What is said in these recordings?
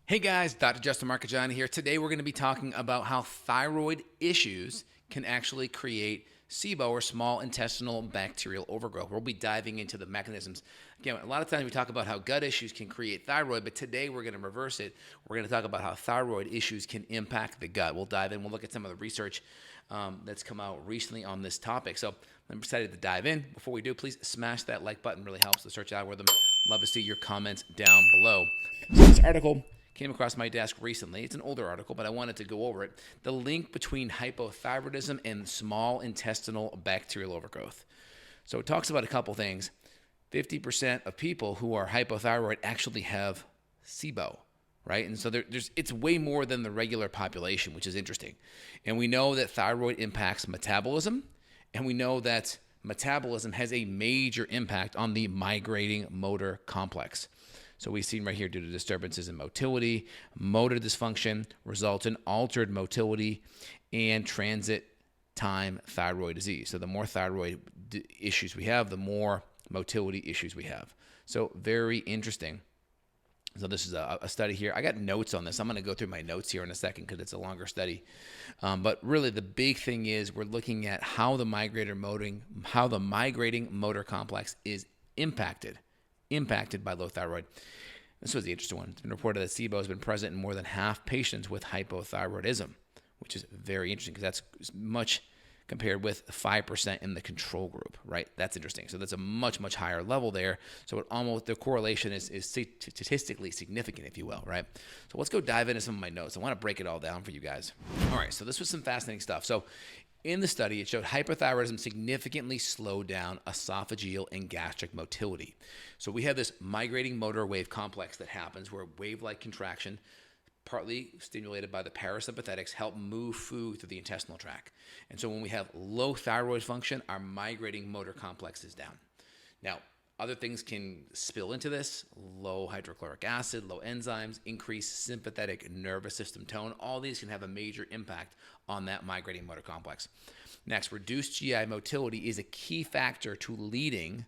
Hey guys, Dr. Justin Marcagiani here. Today we're going to be talking about how thyroid issues can actually create SIBO, or small intestinal bacterial overgrowth. We'll be diving into the mechanisms. Again, a lot of times we talk about how gut issues can create thyroid, but today we're going to reverse it. We're going to talk about how thyroid issues can impact the gut. We'll dive in. We'll look at some of the research that's come out recently on this topic. So I'm excited to dive in. Before we do, please smash that like button. Really helps the search algorithm. Love to see your comments down below. So this article came across my desk recently. It's an older article, but I wanted to go over it. The link between hypothyroidism and small intestinal bacterial overgrowth. So it talks about a couple things. 50% of people who are hypothyroid actually have SIBO, right? And so it's way more than the regular population, which is interesting. And we know that thyroid impacts metabolism, and we know that metabolism has a major impact on the migrating motor complex. So we've seen right here, due to disturbances in motility, motor dysfunction results in altered motility and transit time thyroid disease. So the more thyroid issues we have, the more motility issues we have. So very interesting. So this is a study here. I got notes on this. I'm going to go through my notes here in a second because it's a longer study. But really the big thing is we're looking at how the migrating motor complex is impacted by low thyroid. This was the interesting one. It's been reported that SIBO has been present in more than half patients with hypothyroidism, which is very interesting because that's much compared with 5% in the control group, right? That's interesting. So that's a much, much higher level there. So the correlation is statistically significant, if you will, right? So let's go dive into some of my notes. I want to break it all down for you guys. All right, so this was some fascinating stuff. So in the study, it showed hypothyroidism significantly slowed down esophageal and gastric motility. So we have this migrating motor wave complex that happens where wave-like contraction, partly stimulated by the parasympathetics, help move food through the intestinal tract. And so when we have low thyroid function, our migrating motor complex is down. Now, other things can spill into this: low hydrochloric acid, low enzymes, increased sympathetic nervous system tone. All these can have a major impact on that migrating motor complex. Next, reduced GI motility is a key factor to leading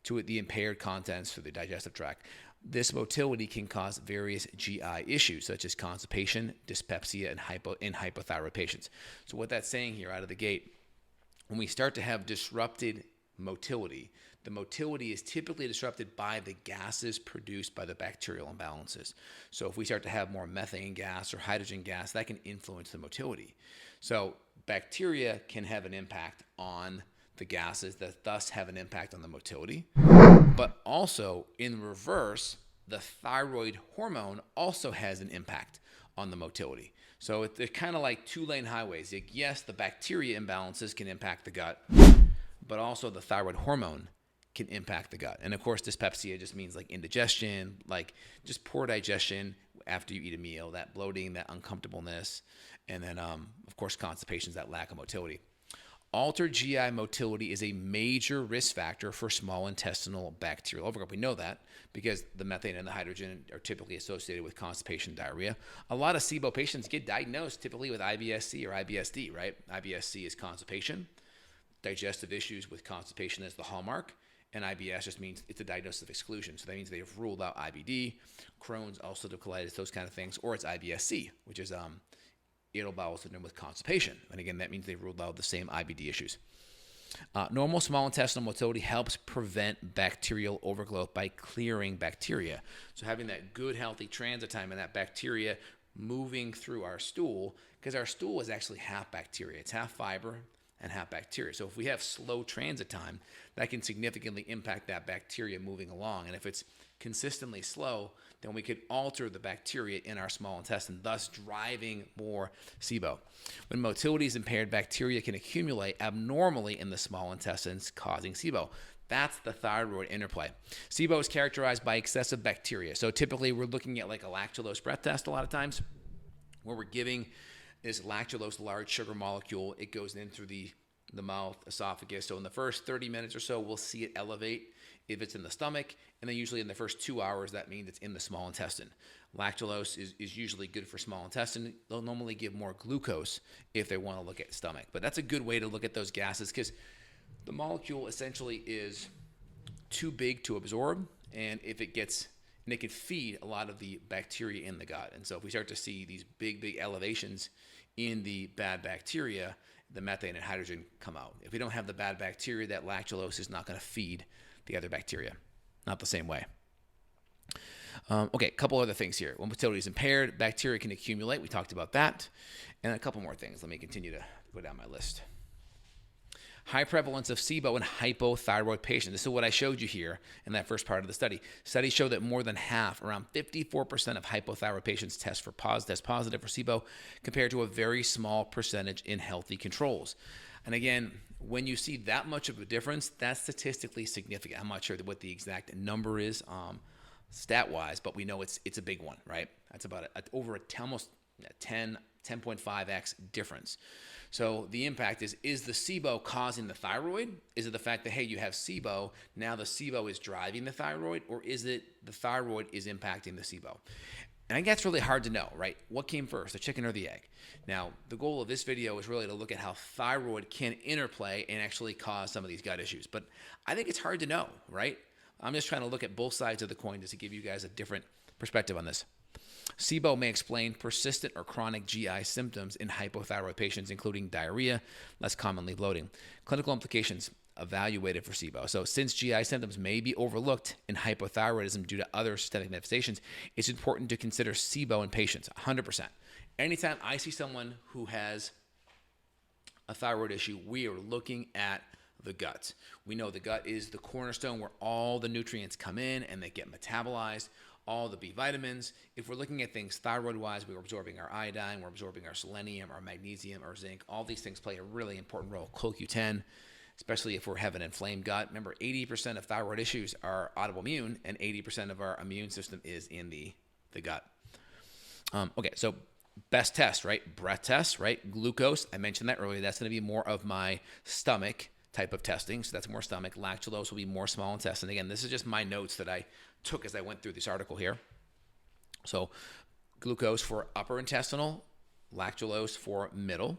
to the impaired contents through the digestive tract. This motility can cause various GI issues such as constipation, dyspepsia, and hypothyroid patients. So what that's saying here out of the gate, when we start to have disrupted motility, the motility is typically disrupted by the gases produced by the bacterial imbalances. So if we start to have more methane gas or hydrogen gas, that can influence the motility. So bacteria can have an impact on the gases that thus have an impact on the motility. But also in reverse, the thyroid hormone also has an impact on the motility. So they're kind of like two-lane highways. Like, yes, the bacteria imbalances can impact the gut, but also the thyroid hormone can impact the gut. And of course, dyspepsia just means like indigestion, like just poor digestion after you eat a meal, that bloating, that uncomfortableness, and then of course constipation is that lack of motility. Altered GI motility is a major risk factor for small intestinal bacterial overgrowth. We know that because the methane and the hydrogen are typically associated with constipation, diarrhea. A lot of SIBO patients get diagnosed typically with IBS-C or IBS-D, right? IBS-C is constipation. Digestive issues with constipation is the hallmark. And IBS just means it's a diagnosis of exclusion. So that means they've ruled out IBD, Crohn's, ulcerative colitis, those kind of things. Or it's IBS-C, which is irritable bowel syndrome with constipation. And again, that means they've ruled out the same IBD issues. Normal small intestinal motility helps prevent bacterial overgrowth by clearing bacteria. So having that good, healthy transit time and that bacteria moving through our stool, because our stool is actually half bacteria. It's half fiber and half bacteria. So if we have slow transit time, that can significantly impact that bacteria moving along. And if it's consistently slow, then we could alter the bacteria in our small intestine, thus driving more SIBO. When motility is impaired, bacteria can accumulate abnormally in the small intestines, causing SIBO. That's the thyroid interplay. SIBO is characterized by excessive bacteria. So typically we're looking at like a lactulose breath test a lot of times, where we're giving this lactulose, large sugar molecule. It goes in through the mouth, esophagus. So in the first 30 minutes or so, we'll see it elevate if it's in the stomach. And then usually in the first 2 hours, that means it's in the small intestine. Lactulose is usually good for small intestine. They'll normally give more glucose if they want to look at stomach. But that's a good way to look at those gases because the molecule essentially is too big to absorb. And if and it can feed a lot of the bacteria in the gut. And so if we start to see these big elevations in the bad bacteria, the methane and hydrogen come out. If we don't have the bad bacteria, that lactulose is not going to feed the other bacteria, not the same way. Okay, a couple other things here. When motility is impaired, bacteria can accumulate. We talked about that. And a couple more things. Let me continue to go down my list. High prevalence of SIBO in hypothyroid patients. This is what I showed you here in that first part of the study. Studies show that more than half, around 54% of hypothyroid patients test positive for SIBO, compared to a very small percentage in healthy controls. And again, when you see that much of a difference, that's statistically significant. I'm not sure what the exact number is stat-wise, but we know it's a big one, right? That's about over almost 10.5x difference. So the impact is the SIBO causing the thyroid? Is it the fact that, hey, you have SIBO, now the SIBO is driving the thyroid, or is it the thyroid is impacting the SIBO? And I think that's really hard to know, right? What came first, the chicken or the egg? Now, the goal of this video is really to look at how thyroid can interplay and actually cause some of these gut issues. But I think it's hard to know, right? I'm just trying to look at both sides of the coin just to give you guys a different perspective on this. SIBO may explain persistent or chronic GI symptoms in hypothyroid patients, including diarrhea, less commonly bloating. Clinical implications evaluated for SIBO. So since GI symptoms may be overlooked in hypothyroidism due to other systemic manifestations, it's important to consider SIBO in patients, 100%. Anytime I see someone who has a thyroid issue, we are looking at the gut. We know the gut is the cornerstone where all the nutrients come in and they get metabolized, all the B vitamins. If we're looking at things thyroid-wise, we're absorbing our iodine, we're absorbing our selenium, our magnesium, our zinc. All these things play a really important role. CoQ10, especially if we have an inflamed gut. Remember, 80% of thyroid issues are autoimmune, and 80% of our immune system is in the gut. Okay, so best test, right? Breath test, right? Glucose, I mentioned that earlier. That's going to be more of my stomach type of testing. So that's more stomach. Lactulose will be more small intestine. Again, this is just my notes that I took as I went through this article here. So glucose for upper intestinal, lactulose for middle.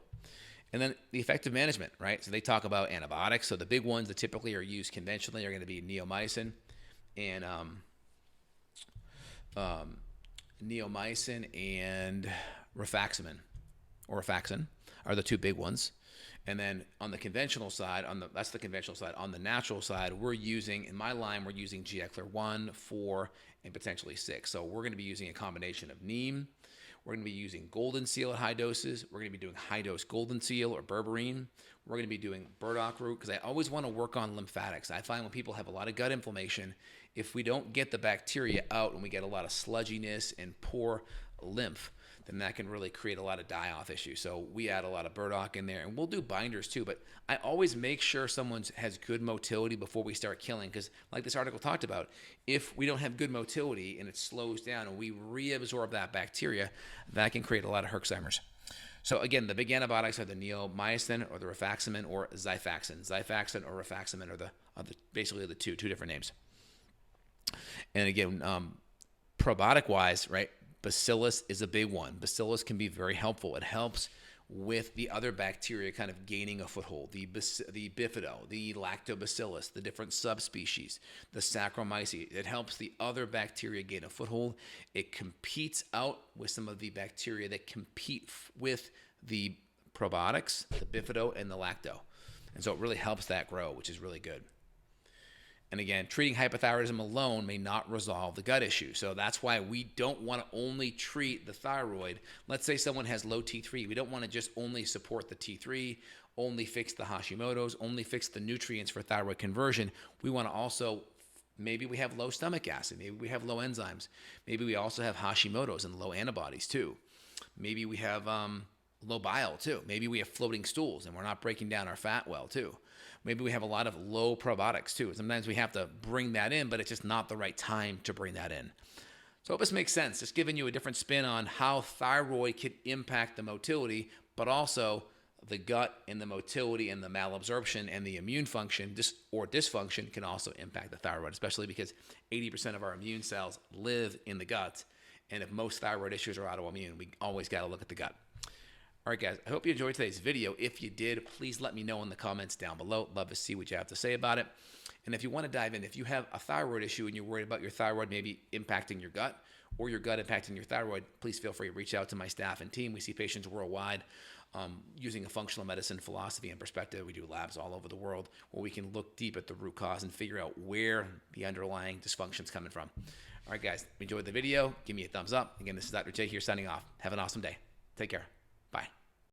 And then the effective management, right? So they talk about antibiotics. So the big ones that typically are used conventionally are going to be neomycin and rifaximin or rifaxin are the two big ones. And then on the conventional side, that's the conventional side. On the natural side, we're using, in my line, we're using GI-Clear 1, 4, and potentially 6. So we're going to be using a combination of neem. We're going to be using golden seal at high doses. We're going to be doing high-dose golden seal or berberine. We're going to be doing burdock root because I always want to work on lymphatics. I find when people have a lot of gut inflammation, if we don't get the bacteria out and we get a lot of sludginess and poor lymph, then that can really create a lot of die-off issues. So we add a lot of burdock in there, and we'll do binders too. But I always make sure someone has good motility before we start killing, because like this article talked about, if we don't have good motility and it slows down and we reabsorb that bacteria, that can create a lot of Herxheimer's. So again, the big antibiotics are the neomycin or the rifaximin or Xifaxan. Xifaxan or rifaximin are basically the two different names. And again, probiotic-wise, right? Bacillus is a big one. Bacillus can be very helpful. It helps with the other bacteria kind of gaining a foothold. The bifido, the lactobacillus, the different subspecies, the Saccharomyces. It helps the other bacteria gain a foothold. It competes out with some of the bacteria that compete with the probiotics, the bifido, and the lacto. And so it really helps that grow, which is really good. And again, treating hypothyroidism alone may not resolve the gut issue. So that's why we don't want to only treat the thyroid. Let's say someone has low T3. We don't want to just only support the T3, only fix the Hashimoto's, only fix the nutrients for thyroid conversion. We want to also, maybe we have low stomach acid. Maybe we have low enzymes. Maybe we also have Hashimoto's and low antibodies too. Maybe we have low bile too. Maybe we have floating stools and we're not breaking down our fat well too. Maybe we have a lot of low probiotics too. Sometimes we have to bring that in, but it's just not the right time to bring that in. So I hope this makes sense. Just giving you a different spin on how thyroid can impact the motility, but also the gut and the motility and the malabsorption and the immune function or dysfunction can also impact the thyroid, especially because 80% of our immune cells live in the gut. And if most thyroid issues are autoimmune, we always got to look at the gut. All right, guys, I hope you enjoyed today's video. If you did, please let me know in the comments down below. Love to see what you have to say about it. And if you want to dive in, if you have a thyroid issue and you're worried about your thyroid maybe impacting your gut or your gut impacting your thyroid, please feel free to reach out to my staff and team. We see patients worldwide using a functional medicine philosophy and perspective. We do labs all over the world where we can look deep at the root cause and figure out where the underlying dysfunction is coming from. All right, guys, enjoyed the video. Give me a thumbs up. Again, this is Dr. J here signing off. Have an awesome day. Take care. Bye.